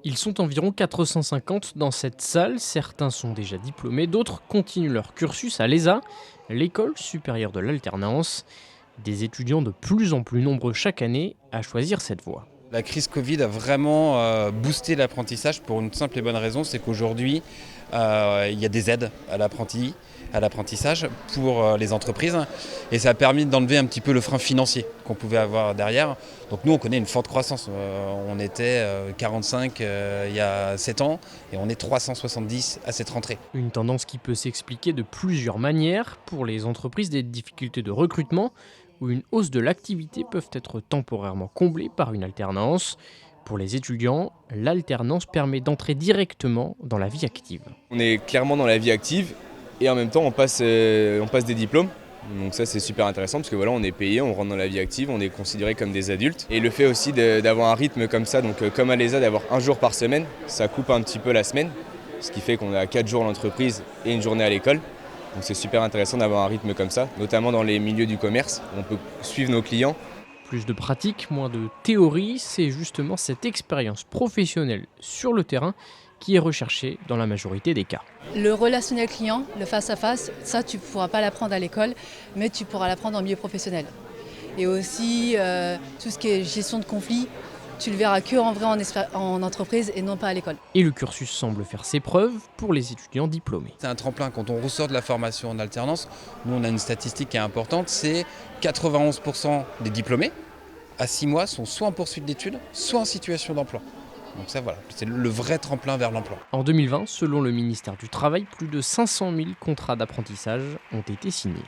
Ils sont environ 450 dans cette salle, certains sont déjà diplômés, d'autres continuent leur cursus à l'ESA, l'école supérieure de l'alternance, des étudiants de plus en plus nombreux chaque année à choisir cette voie. La crise Covid a vraiment boosté l'apprentissage pour une simple et bonne raison, c'est qu'aujourd'hui, il y a des aides à l'apprentissage pour les entreprises et ça a permis d'enlever un petit peu le frein financier qu'on pouvait avoir derrière. Donc nous, on connaît une forte croissance. On était 45 il y a 7 ans et on est 370 à cette rentrée. Une tendance qui peut s'expliquer de plusieurs manières. Pour les entreprises, des difficultés de recrutement ou une hausse de l'activité peuvent être temporairement comblées par une alternance. Pour les étudiants, l'alternance permet d'entrer directement dans la vie active. On est clairement dans la vie active et en même temps on passe des diplômes. Donc ça c'est super intéressant parce que voilà, on est payé, on rentre dans la vie active, on est considéré comme des adultes. Et le fait aussi d'avoir un rythme comme ça, donc comme à l'ESA, d'avoir un jour par semaine, ça coupe un petit peu la semaine. Ce qui fait qu'on a 4 jours à l'entreprise et une journée à l'école. Donc c'est super intéressant d'avoir un rythme comme ça, notamment dans les milieux du commerce. On peut suivre nos clients. Plus de pratique, moins de théorie, c'est justement cette expérience professionnelle sur le terrain qui est recherchée dans la majorité des cas. Le relationnel client, le face-à-face, ça tu ne pourras pas l'apprendre à l'école, mais tu pourras l'apprendre en milieu professionnel. Et aussi tout ce qui est gestion de conflits, tu le verras que en vrai en entreprise et non pas à l'école. Et le cursus semble faire ses preuves pour les étudiants diplômés. C'est un tremplin. Quand on ressort de la formation en alternance, nous on a une statistique qui est importante, c'est 91% des diplômés à 6 mois sont soit en poursuite d'études, soit en situation d'emploi. Donc ça voilà, c'est le vrai tremplin vers l'emploi. En 2020, selon le ministère du Travail, plus de 500 000 contrats d'apprentissage ont été signés.